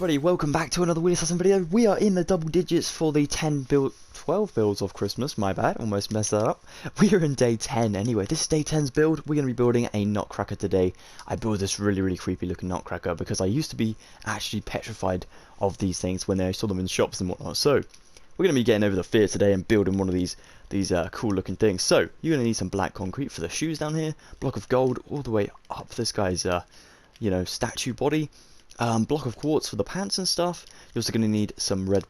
everybody, welcome back to another Wheelassassin video. We are in the double digits for the 12 builds of Christmas, my bad, almost messed that up. We are in day 10 anyway. This is day 10's build. We're going to be building a Nutcracker today. I built this really creepy looking Nutcracker because I used to be actually petrified of these things when I saw them in shops and whatnot. So, we're going to be getting over the fear today and building one of these cool looking things. So, you're going to need some black concrete for the shoes down here, block of gold all the way up this guy's, statue body. Block of quartz for the pants and stuff. You're also going to need some red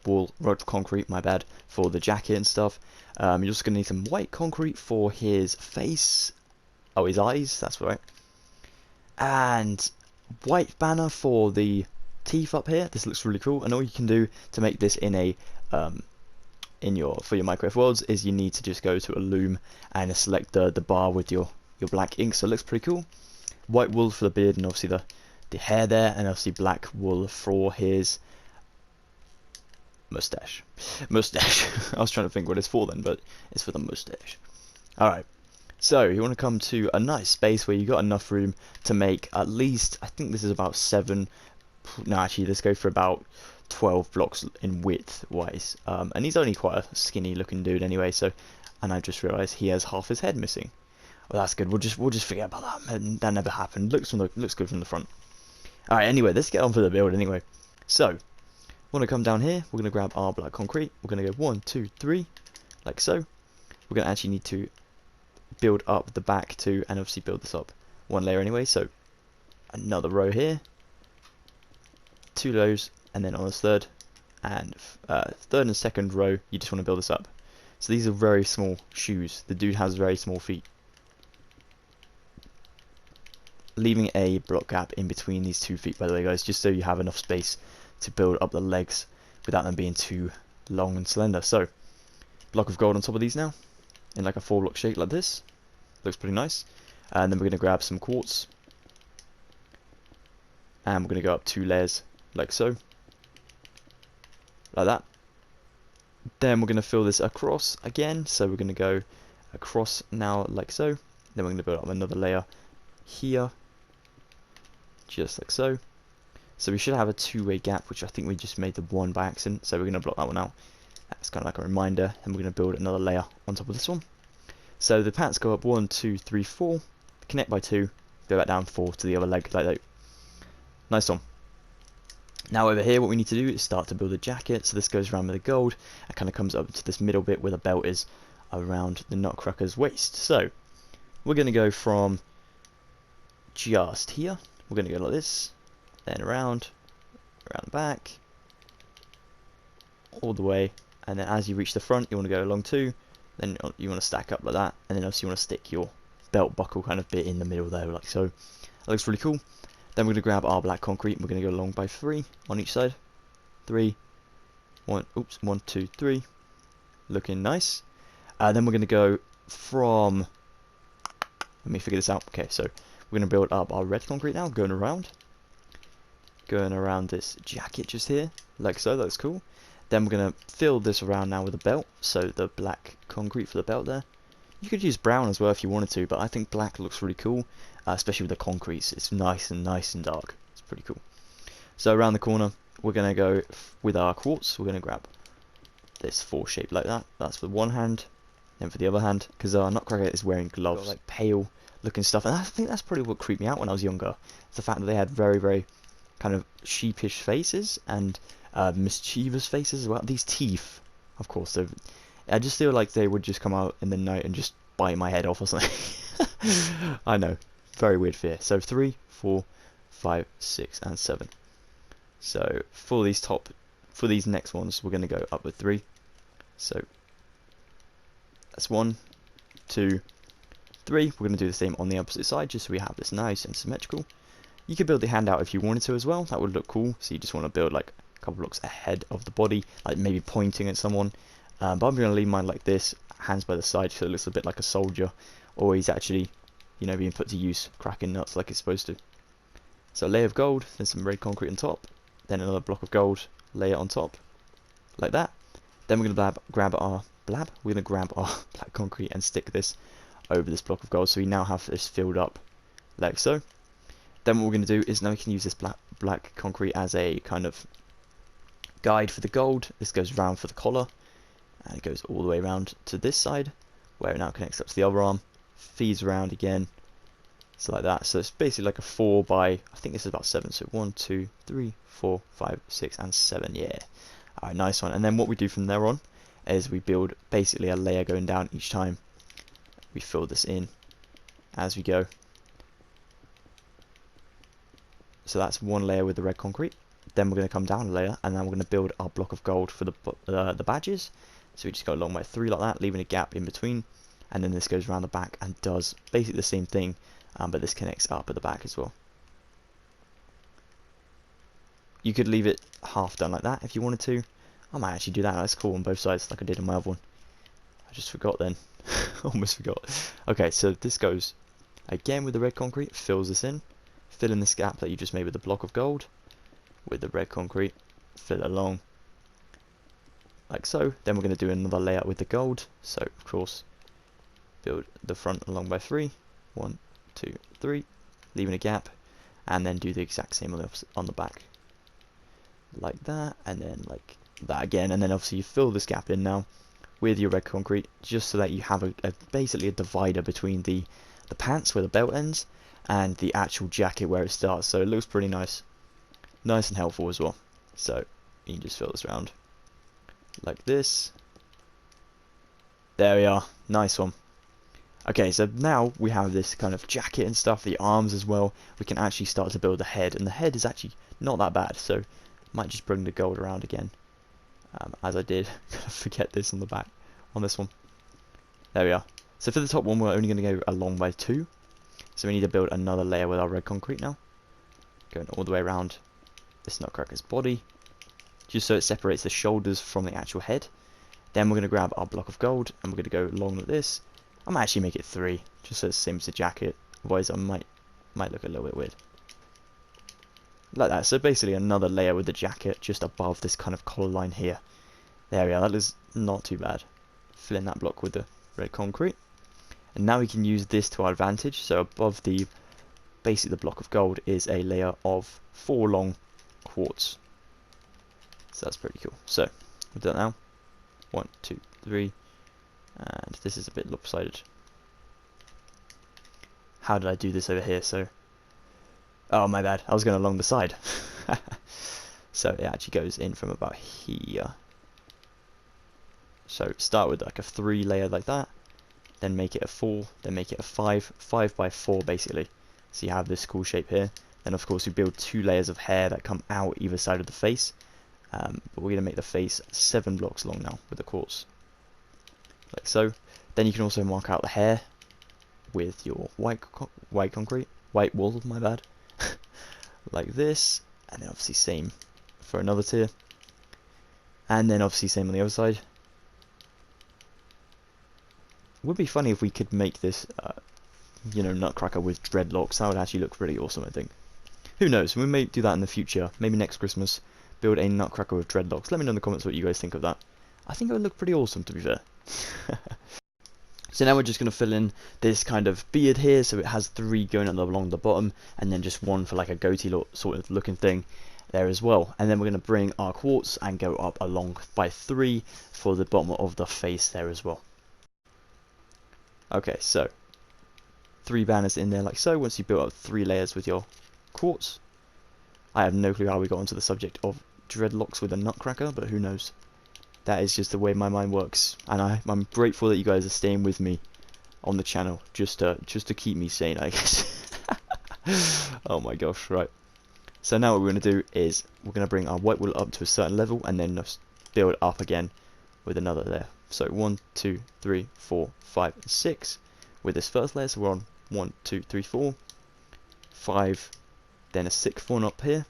concrete, my bad, for the jacket and stuff. You're also going to need some white concrete for his face. Oh, his eyes, that's right. And white banner for the teeth up here. This looks really cool. And all you can do to make this in a for your Minecraft worlds is you need to just go to a loom and select the bar with your black ink. So it looks pretty cool. White wool for the beard and obviously the hair there, and obviously black wool for his mustache. I was trying to think what it's for then, but it's for the mustache. Alright, so you want to come to a nice space where you got enough room to make at least, I think this is about 7, no actually let's go for about 12 blocks in width wise. And he's only quite a skinny looking dude anyway, so, and I just realised he has half his head missing. Well, that's good, we'll just forget about that. That never happened. Looks good from the front. Alright, anyway, let's get on for the build anyway. So, we're going to come down here, we're going to grab our black concrete, we're going to go 1, 2, 3, like so. We're going to actually need to build up the back too, and obviously build this up one layer anyway, so another row here, 2 rows, and then on the third and second row, you just want to build this up. So these are very small shoes, the dude has very small feet. Leaving a block gap in between these 2 feet, by the way guys, just so you have enough space to build up the legs without them being too long and slender. So, block of gold on top of these now, in like a 4-block shape like this. Looks pretty nice. And then we're going to grab some quartz, and we're going to go up 2 layers like so, like that. Then we're going to fill this across again, so we're going to go across now like so. Then we're going to build up another layer here, just like so. So we should have a 2-way gap, which I think we just made the one by accident, so we're going to block that one out. That's kind of like a reminder, and we're going to build another layer on top of this one. So the pants go up 1, 2, 3, 4, connect by 2, go back down 4 to the other leg, like that. Nice one. Now over here what we need to do is start to build a jacket. So this goes around with the gold, and kind of comes up to this middle bit where the belt is around the Nutcracker's waist. So we're going to go from just here, we're going to go like this, then around the back, all the way, and then as you reach the front you want to go along too, then you want to stack up like that, and then also you want to stick your belt buckle kind of bit in the middle there, like so. That looks really cool. Then we're going to grab our black concrete, and we're going to go along by 3 on each side. 1, 2, 3, looking nice. Then we're going to go from, let me figure this out, okay, so we're going to build up our red concrete now, going around this jacket just here, like so. That's cool. Then we're going to fill this around now with a belt, so the black concrete for the belt there. You could use brown as well if you wanted to, but I think black looks really cool, especially with the concrete. It's nice and dark. It's pretty cool. So around the corner, we're going to go with our quartz. We're going to grab this 4 shape like that. That's for one hand, then for the other hand, because our Nutcracker is wearing gloves, like pale looking stuff, and I think that's probably what creeped me out when I was younger. It's the fact that they had very kind of sheepish faces and mischievous faces as well. These teeth, of course, I just feel like they would just come out in the night and just bite my head off or something. I know, very weird fear. So 3, 4, 5, 6, and 7. So for these next ones, we're going to go up with 3. So that's 1, 2, 3. We're going to do the same on the opposite side, just so we have this nice and symmetrical. You could build the hand out if you wanted to as well. That would look cool. So you just want to build like a couple blocks ahead of the body, like maybe pointing at someone. But I'm going to leave mine like this, hands by the side, so it looks a bit like a soldier, or he's actually, being put to use, cracking nuts like it's supposed to. So a layer of gold, then some red concrete on top, then another block of gold layer on top, like that. Then we're going to grab our black concrete and stick this over this block of gold, so we now have this filled up like so. Then what we're going to do is now we can use this black concrete as a kind of guide for the gold. This goes round for the collar, and it goes all the way around to this side, where it now connects up to the other arm, feeds around again, so like that. So it's basically like a 4 by, I think this is about 7, so 1, 2, 3, 4, 5, 6, and 7, yeah. Alright, nice one. And then what we do from there on is we build basically a layer going down each time. We fill this in as we go. So that's one layer with the red concrete. Then we're going to come down a layer, and then we're going to build our block of gold for the badges. So we just go along by 3 like that, leaving a gap in between. And then this goes around the back and does basically the same thing, but this connects up at the back as well. You could leave it half done like that if you wanted to. I might actually do that. That's cool on both sides, like I did in my other one. I just forgot then. Almost forgot. Okay, so this goes again with the red concrete, fills this in, fill in this gap that you just made with the block of gold, with the red concrete, fill it along, like so. Then we're going to do another layer with the gold, so of course, build the front along by 3, 1, 2, 3, leaving a gap, and then do the exact same on the back, like that, and then like that again, and then obviously you fill this gap in now with your red concrete, just so that you have basically a divider between the pants where the belt ends and the actual jacket where it starts. So it looks pretty nice and helpful as well. So you can just fill this around like this. There we are, nice one. Okay, so now we have this kind of jacket and stuff, the arms as well. We can actually start to build the head, and the head is actually not that bad, so might just bring the gold around again. As I did, forget this on the back, on this one. There we are. So for the top one, we're only going to go along by 2. So we need to build another layer with our red concrete now. Going all the way around this Nutcracker's body, just so it separates the shoulders from the actual head. Then we're going to grab our block of gold, and we're going to go along like this. I might actually make it 3, just so it's the same as the jacket. Otherwise, I might look a little bit weird. Like that. So basically another layer with the jacket just above this kind of collar line here. There we are. That is not too bad. Fill in that block with the red concrete, and now we can use this to our advantage. So above basically the block of gold is a layer of 4 long quartz. So that's pretty cool. So we'll do that now. 1, 2, 3, and this is a bit lopsided. How did I do this over here? So, oh my bad, I was going along the side. So it actually goes in from about here. So start with like a 3 layer like that, then make it a 4, then make it a 5 by 4 basically. So you have this cool shape here. Then of course we build 2 layers of hair that come out either side of the face. But we're going to make the face 7 blocks long now with the quartz, like so. Then you can also mark out the hair with your white wool, my bad, like this. And then obviously same for another tier, and then obviously same on the other side. Would be funny if we could make this, you know, Nutcracker with dreadlocks. That would actually look pretty awesome, I think. Who knows? We may do that in the future. Maybe next Christmas, build a Nutcracker with dreadlocks. Let me know in the comments what you guys think of that. I think it would look pretty awesome, to be fair. So now we're just going to fill in this kind of beard here. So it has 3 going along the bottom, and then just 1 for like a goatee sort of looking thing there as well. And then we're going to bring our quartz and go up along by 3 for the bottom of the face there as well. Okay, so 3 banners in there like so. Once you build up 3 layers with your quartz. I have no clue how we got onto the subject of dreadlocks with a Nutcracker, but who knows. That is just the way my mind works, and I'm grateful that you guys are staying with me on the channel, just to keep me sane, I guess. Oh my gosh, right. So now what we're going to do is we're going to bring our white wool up to a certain level, and then build up again with another layer. So 1, 2, 3, 4, 5, and 6 with this first layer. So we're on 1, 2, 3, 4, 5, then a 6th one up here.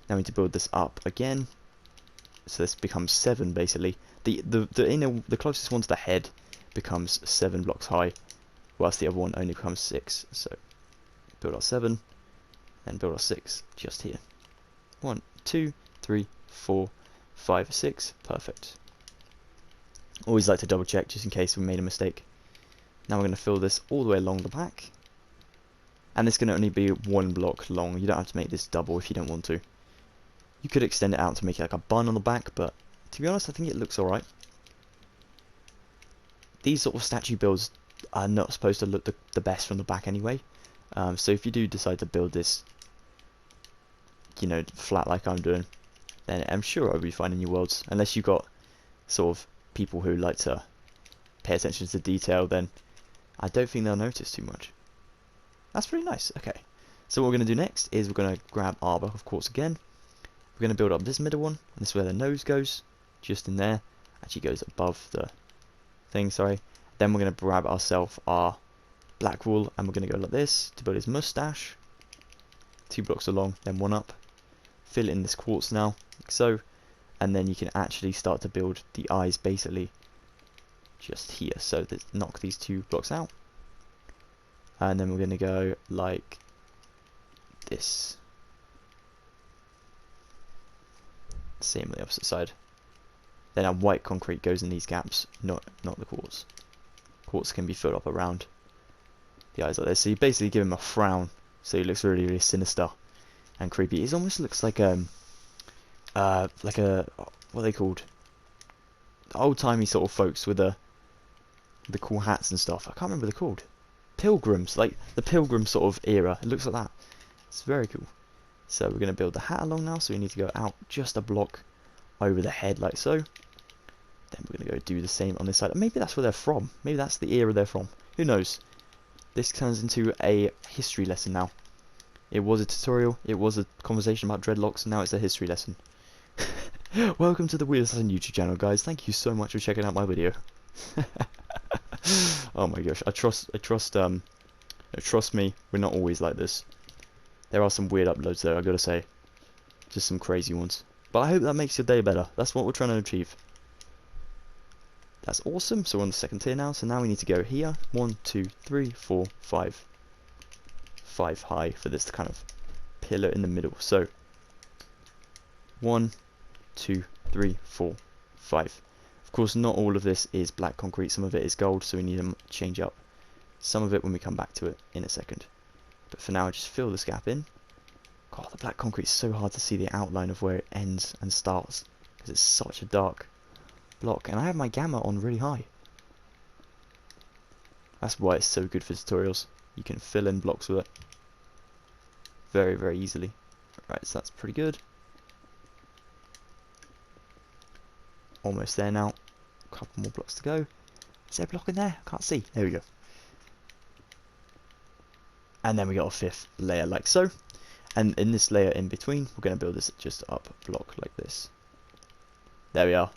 Now we need to build this up again. So this becomes 7 basically. The closest one to the head becomes 7 blocks high, whilst the other one only becomes 6. So build our 7, and build our 6 just here. 1, 2, 3, 4, 5, 6. Perfect. Always like to double check just in case we made a mistake. Now we're going to fill this all the way along the back, and this can only be 1 block long. You don't have to make this double if you don't want to. You could extend it out to make it like a bun on the back, but to be honest, I think it looks alright. These sort of statue builds are not supposed to look the best from the back anyway. So if you do decide to build this, you know, flat like I'm doing, then I'm sure I'll be finding new worlds. Unless you've got sort of people who like to pay attention to detail, then I don't think they'll notice too much. That's pretty nice. Okay, so what we're going to do next is we're going to grab our block of quartz again. We're going to build up this middle one, and this is where the nose goes, just in there. Actually goes above the thing, sorry. Then we're going to grab ourselves our black wool, and we're going to go like this to build his mustache. 2 blocks along, then 1 up. Fill in this quartz now, like so. And then you can actually start to build the eyes basically just here. So let's knock these 2 blocks out. And then we're going to go like this. Same on the opposite side. Then our white concrete goes in these gaps, not the quartz. Quartz can be filled up around the eyes like this. So you basically give him a frown, so he looks really, really sinister and creepy. It almost looks like a what are they called? The old-timey sort of folks with the cool hats and stuff. I can't remember what they're called. Pilgrims, like the pilgrim sort of era. It looks like that. It's very cool. So we're going to build the hat along now, so we need to go out just a block over the head like so. Then we're going to go do the same on this side. Maybe that's where they're from. Maybe that's the era they're from. Who knows? This turns into a history lesson now. It was a tutorial, it was a conversation about dreadlocks, and now it's a history lesson. Welcome to the Wheelassassin YouTube channel, guys. Thank you so much for checking out my video. Oh my gosh, trust me, we're not always like this. There are some weird uploads there, I gotta say. Just some crazy ones. But I hope that makes your day better. That's what we're trying to achieve. That's awesome. So we're on the second tier now. So now we need to go here. 1, 2, 3, 4, 5. 5 high for this kind of pillar in the middle. So 1, 2, 3, 4, 5. Of course, not all of this is black concrete. Some of it is gold, so we need to change up some of it when we come back to it in a second. But for now, just fill this gap in. God, the black concrete is so hard to see the outline of where it ends and starts because it's such a dark block. And I have my gamma on really high. That's why it's so good for tutorials. You can fill in blocks with it very, very easily. Right, so that's pretty good. Almost there now. A couple more blocks to go. Is there a block in there? I can't see. There we go. And then we got a 5th layer like so. And in this layer in between, we're going to build this just up a block like this. There we are.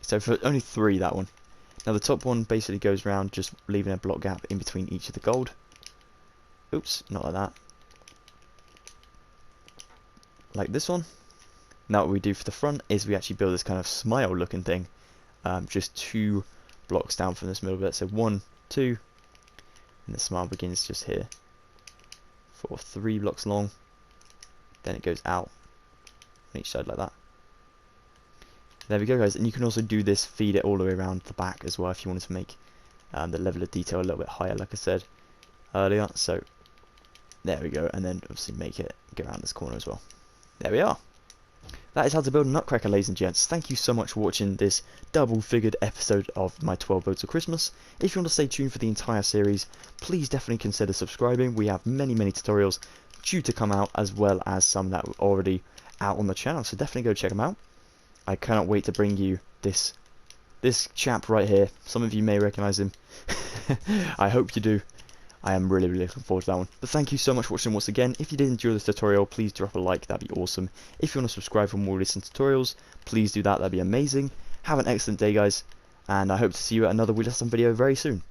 So for only 3, that one. Now the top one basically goes around, just leaving a block gap in between each of the gold. Oops, not like that. Like this one. Now what we do for the front is we actually build this kind of smile looking thing. Just 2 blocks down from this middle bit. So 1, 2, and the smile begins just here. For 3 blocks long. Then it goes out on each side like that. There we go, guys. And you can also do this, feed it all the way around the back as well if you wanted to make the level of detail a little bit higher, like I said earlier. So there we go, and then obviously make it go around this corner as well. There we are. That is how to build a Nutcracker, ladies and gents. Thank you so much for watching this double-figured episode of my 12 Boats of Christmas. If you want to stay tuned for the entire series, please definitely consider subscribing. We have many, many tutorials due to come out, as well as some that were already out on the channel, so definitely go check them out. I cannot wait to bring you this chap right here. Some of you may recognize him. I hope you do. I am really, really looking forward to that one. But thank you so much for watching once again. If you did enjoy this tutorial, please drop a like, that'd be awesome. If you want to subscribe for more recent tutorials, please do that, that'd be amazing. Have an excellent day, guys, and I hope to see you at another Wheelassassin video very soon.